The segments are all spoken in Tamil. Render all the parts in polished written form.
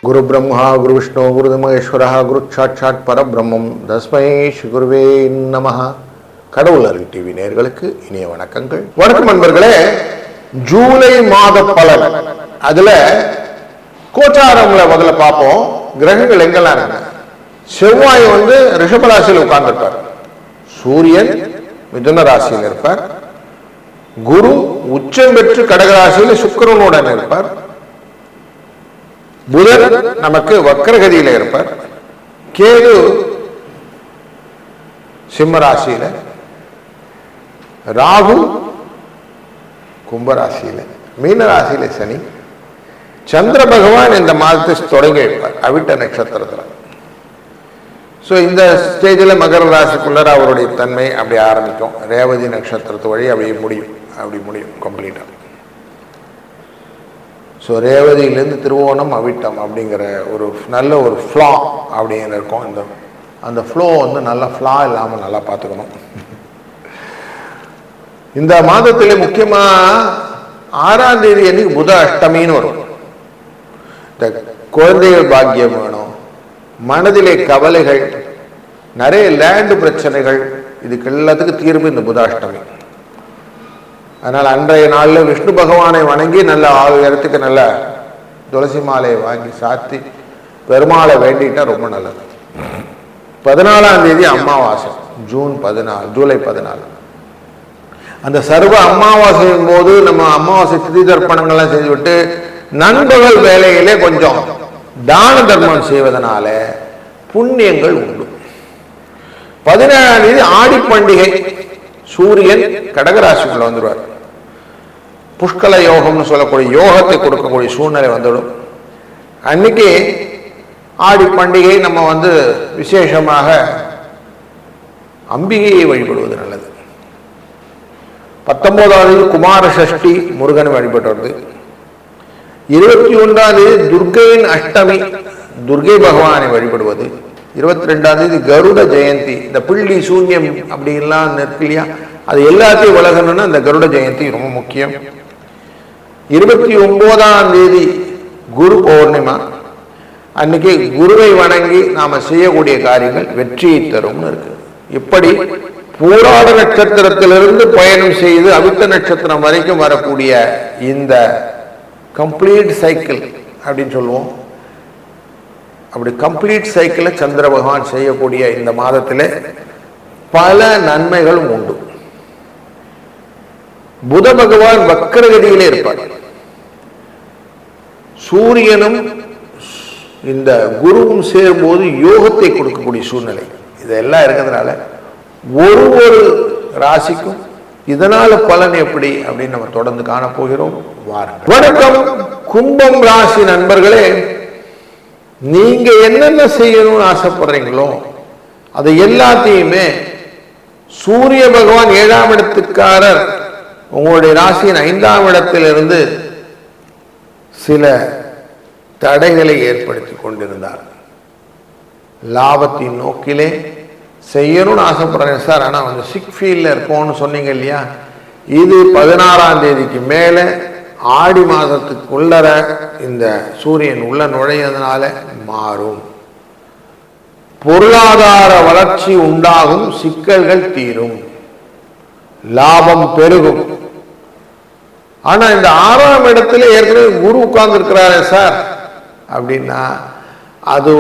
குரு பிரம்மா குரு விஷ்ணு குரு மகேஸ்வரா குரு சாட்சாத் பரபிரம்மம் தஸ்மை ஸ்ரீ குருவே நமஹ. கடவுள் அருள் டிவி நேயர்களுக்கு இனிய வணக்கங்கள். வணக்கம் நண்பர்களே. ஜூலை மாத பலன் அதுல கோச்சாரங்களை முதல்ல பார்ப்போம். கிரகங்கள் எங்கெல்லாம் இருக்கு. செவ்வாய் ரிஷபராசியில் உட்கார்ந்திருப்பார். சூரியன் மிதுன ராசியில் இருப்பார். குரு உச்சம் பெற்று கடகராசியில் சுக்கிரனுடன் இருப்பார். புதன் நமக்கு வக்கரகதியில இருப்பார். கேது சிம்மராசியில, ராகு கும்பராசியில, மீனராசியில சனி, சந்திர பகவான் இந்த மாதத்தை தொடங்கி வைப்பார் அவிட்ட நட்சத்திரத்தில். ஸோ இந்த ஸ்டேஜில் மகர ராசிக்குள்ளார அவருடைய தன்மை அப்படி ஆரம்பிக்கும். ரேவதி நட்சத்திரத்து வழி அப்படி முடியும் கம்ப்ளீட்டாக. ஸோ ரேவதியிலேருந்து திருவோணம் அவிட்டம் அப்படிங்கிற ஒரு நல்ல ஒரு ஃப்ளா அப்படின்னு இருக்கும். அந்த ஃப்ளோ நல்லா ஃப்ளா இல்லாமல் நல்லா பார்த்துக்கணும். இந்த மாதத்தில் முக்கியமாக 6ஆம் தேதி அன்னைக்கு புத அஷ்டமின்னு வரும். இந்த குழந்தைகள் பாக்கியம் வேணும், மனதிலே கவலைகள், நிறைய லேண்டு பிரச்சனைகள், இதுக்கு எல்லாத்துக்கும் தீர்வு இந்த புதாஷ்டமி. அதனால் அன்றைய நாளில் விஷ்ணு பகவானை வணங்கி நல்ல 6 இடத்துக்கு நல்ல துளசி மாலையை வாங்கி சாத்தி பெருமாளை வேண்டிட்டா ரொம்ப நல்லது. 14ஆம் தேதி அமாவாசை, ஜூலை 14. அந்த சர்வ அமாவாசையின் போது நம்ம அமாவாசை திதி தர்ப்பணங்கள்லாம் செய்துவிட்டு நண்பகல் வேலையிலே கொஞ்சம் தான தர்மம் செய்வதனால புண்ணியங்கள் உண்டு. 17ஆம் தேதி ஆடி பண்டிகை. சூரியன் கடகராசிக்குள்ள வந்துடுவார். புஷ்கல யோகம்னு சொல்லக்கூடிய யோகத்தை கொடுக்கக்கூடிய சூழ்நிலை வந்துடும். அன்னைக்கு ஆடி பண்டிகை நம்ம விசேஷமாக அம்பிகையை வழிபடுவது நல்லது. 19ஆம் தேதி குமார சஷ்டி, முருகனை வழிபட்டு வருது. 21ஆம் தேதி துர்கையின் அஷ்டமி, துர்கை பகவானை வழிபடுவது. 22ஆம் தேதி கருட ஜெயந்தி. இந்த பிள்ளி சூன்யம் அப்படின்லாம் இருக்கு இல்லையா, அது எல்லாத்தையும் விலகணும்னா இந்த கருட ஜெயந்தி ரொம்ப முக்கியம். 29ஆம் தேதி குரு பௌர்ணிமா. அன்னைக்கு குருவை வணங்கி நாம செய்யக்கூடிய காரியங்கள் வெற்றியை தரும்னு இருக்கு. இப்படி பூராட நட்சத்திரத்திலிருந்து பயணம் செய்து அவிட்ட நட்சத்திரம் வரைக்கும் வரக்கூடிய இந்த கம்ப்ளீட் சைக்கிள் அப்படின்னு சொல்லுவோம். அப்படி கம்ப்ளீட் சைக்கிளை சந்திர பகவான் செய்யக்கூடிய இந்த மாதத்தில் பல நன்மைகளும் உண்டு. புத பகவான் வக்கரகதியிலே இருப்பார். சூரியனும் இந்த குருவும் சேரும்போது யோகத்தை கொடுக்கக்கூடிய சூழ்நிலை இதெல்லாம் இருக்கிறதுனால ஒரு ராசிக்கும் இதனால பலன் எப்படி அப்படின்னு நம்ம தொடர்ந்து காணப்போகிறோம். வணக்கம் கும்பம் ராசி நண்பர்களே. நீங்க என்னென்ன செய்யணும்னு ஆசைப்படுறீங்களோ அதை எல்லாத்தையுமே சூரிய பகவான் 7ஆம் இடத்துக்காரர் உங்களுடைய ராசியின் 5ஆம் இடத்திலிருந்து சில தடைகளை ஏற்படுத்தி கொண்டிருந்தார். லாபத்தின் நோக்கிலே செய்யணும்னு ஆசைப்படுறேன் சார், ஆனால் சிக் ஃபீல்டில் இருக்கோம்னு சொன்னீங்க இல்லையா, இது 16ஆம் தேதிக்கு மேலே ஆடி மாதத்துக்குள்ளர இந்த சூரியன் உள்ள நுழையதுனால மாறும். பொருளாதார வளர்ச்சி உண்டாகும், சிக்கல்கள் தீரும், லாபம் பெருகும். ஆனா இந்த 6ஆம் இடத்துல ஏற்கனவே குரு உட்கார்ந்து இருக்கிறாரே சார் அப்படின்னா அது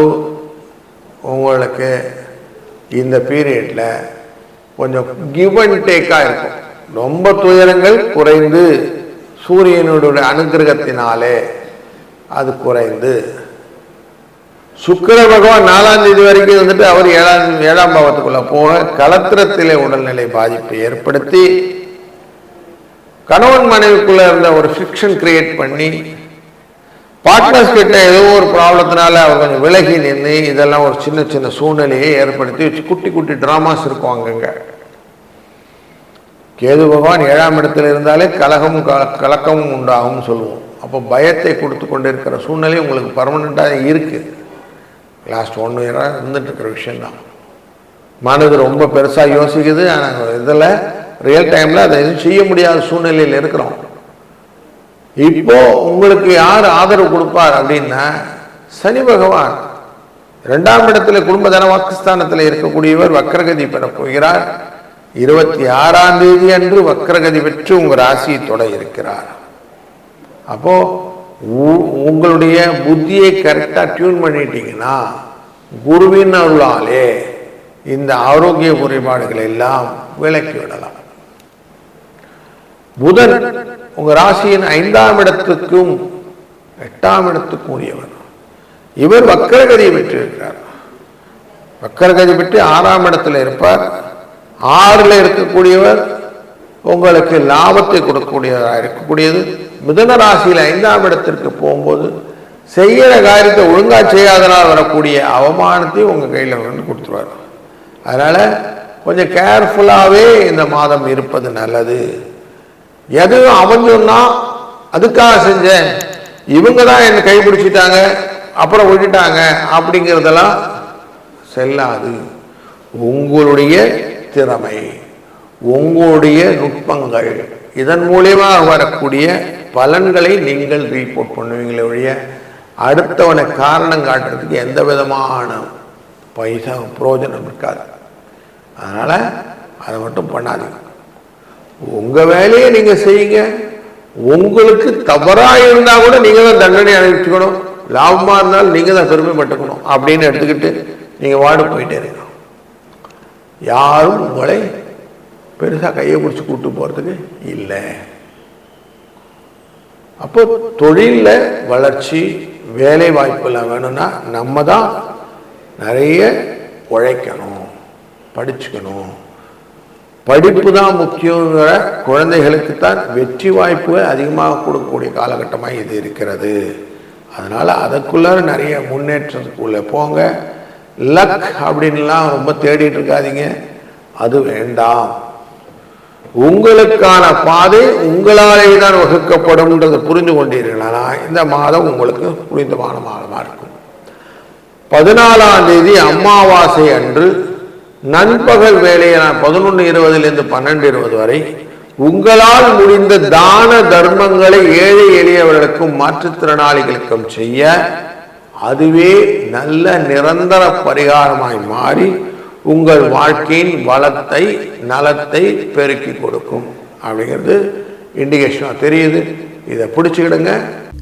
உங்களுக்கு இந்த பீரியட்ல கொஞ்சம் கிவ் அண்ட் டேக்கா இருக்கும். ரொம்ப துயரங்கள் குறைந்து சூரியனுடைய அனுகிரகத்தினாலே அது குறைந்து, சுக்கிர பகவான் 4ஆம் தேதி வரைக்கும் அவர் 7ஆம் பாவத்துக்குள்ள போக கலத்திரத்திலே உடல்நிலை பாதிப்பை ஏற்படுத்தி கணவன் மனைவிக்குள்ள இருந்த ஒரு ஃபிக்ஷன் கிரியேட் பண்ணி பார்ட்னர்ஸ் கிட்ட ஏதோ ஒரு ப்ராப்ளத்தினால அவர் கொஞ்சம் விலகி நின்று இதெல்லாம் ஒரு சின்ன சின்ன சூழ்நிலையை ஏற்படுத்தி குட்டி குட்டி டிராமாஸ் இருக்கும் அங்கங்க. கேது பகவான் 7ஆம் இடத்துல இருந்தாலே கலக்கமும் உண்டாகும் சொல்லுவோம். அப்போ பயத்தை கொடுத்து கொண்டு இருக்கிற சூழ்நிலை உங்களுக்கு பர்மனெண்டாக இருக்கு. லாஸ்ட் 1 இயராக இருந்துட்டு இருக்கிற விஷயம்தான். மனது ரொம்ப பெருசாக யோசிக்குது, ஆனால் இதில் ரியல் டைமில் அதை எதுவும் செய்ய முடியாத சூழ்நிலையில் இருக்கிறோம். இப்போ உங்களுக்கு யார் ஆதரவு கொடுப்பார் அப்படின்னா சனி பகவான் 2ஆம் இடத்துல குடும்ப தன வாக்குஸ்தானத்தில் இருக்கக்கூடியவர் வக்ரகதி பெறப் போகிறார். 26ஆம் தேதி அன்று வக்ரகதி பெற்று உங்கள் ராசியை தொட இருக்கிறார். அப்போ உங்களுடைய புத்தியை கரெக்டாக டியூன் பண்ணிட்டீங்கன்னா குருவின் அருளாலே இந்த ஆரோக்கிய குறைபாடுகளை எல்லாம் விலக்கி விடலாம். புதன் உங்க ராசியின் 5ஆம் இடத்துக்கும் 8ஆம் இடத்துக்கும் உரியவர். இவர் வக்ரகதியை பெற்றிருக்கிறார். வக்ரகதி பெற்று 6ஆம் இடத்துல இருப்பார். 6ல் இருக்கக்கூடியவர் உங்களுக்கு லாபத்தை கொடுக்கக்கூடியவராக இருக்கக்கூடியது. மிதுன ராசியில் 5ஆம் இடத்திற்கு போகும்போது செய்கிற காரியத்தை ஒழுங்கா செய்யாதனால் வரக்கூடிய அவமானத்தையும் உங்க கையில் வந்து கொடுத்துருவார். அதனால கொஞ்சம் கேர்ஃபுல்லாகவே இந்த மாதம் இருப்பது நல்லது. எதுவும் அமைஞ்சோன்னா அதுக்காக செஞ்சேன், இவங்க தான் என்னை கைப்பிடிச்சிட்டாங்க அப்புறம் விட்டுட்டாங்க அப்படிங்கிறதெல்லாம் செல்லாது. உங்களுடைய திறமை, உங்களுடைய நுட்பங்கள், இதன் மூலியமாக வரக்கூடிய பலன்களை நீங்கள் ரிப்போர்ட் பண்ணுவீங்களே ஒழிய அடுத்தவனை காரணம் காட்டுறதுக்கு எந்த விதமான பிரயோஜனம் இருக்காது. அதனால அதை மட்டும் பண்ணாதீங்க. உங்க வேலையை நீங்க செய்யுங்க. உங்களுக்கு தவறா இருந்தா கூட நீங்க தான் தண்டனை அனுப்பிச்சுக்கணும், லாபமா இருந்தாலும் நீங்க தான் பெருமைப்பட்டுக்கணும் அப்படின்னு எடுத்துக்கிட்டு நீங்க வாடு போயிட்டே இருக்கணும். யாரும் உங்களை பெருசா கையை பிடிச்சி கூட்டு போறதுக்கு இல்லை. அப்போ தொழில வளர்ச்சி, வேலை வாய்ப்பெல்லாம் வேணும்னா நம்ம தான் நிறைய உழைக்கணும், படிச்சுக்கணும். படிப்பு தான் முக்கியங்கிற குழந்தைகளுக்குத்தான் வெற்றி வாய்ப்புகள் அதிகமாக கொடுக்கக்கூடிய காலகட்டமாக இது இருக்கிறது. அதனால அதுக்குள்ள நிறைய முன்னேற்றத்துக்குள்ள போங்க. லக் அப்படின்லாம் ரொம்ப தேடிட்டு இருக்காதீங்க, அது வேண்டாம். உங்களுக்கான பாதை உங்களாலே தான் வகுக்கப்படும்ன்றதை புரிந்து கொண்டீர்களா இந்த மாதம் உங்களுக்கு புரிந்தமான மாதமாக இருக்கும். 14ஆம் தேதி அமாவாசை அன்று நண்பகல் வேலையான 11:20 12:20 வரை உங்களால் முடிந்த தான தர்மங்களை ஏழை எளியவர்களுக்கும் மாற்றுத்திறனாளிகளுக்கும் செய்ய அதுவே நல்ல நிரந்தர பரிகாரமாய் மாறி உங்கள் வாழ்க்கையின் வளத்தை நலத்தை பெருக்கி கொடுக்கும் அப்படிங்கிறது இண்டிகேஷனாக தெரியுது. இதை பிடிச்சிக்கிடுங்க.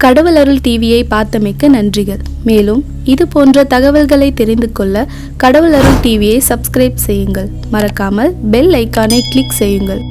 கடவுள் அருள் டிவியை பார்த்தமைக்கு நன்றிகள். மேலும் இது போன்ற தகவல்களை தெரிந்து கொள்ள கடவுள் அருள் டிவியை சப்ஸ்கிரைப் செய்யுங்கள். மறக்காமல் பெல் ஐக்கானை கிளிக் செய்யுங்கள்.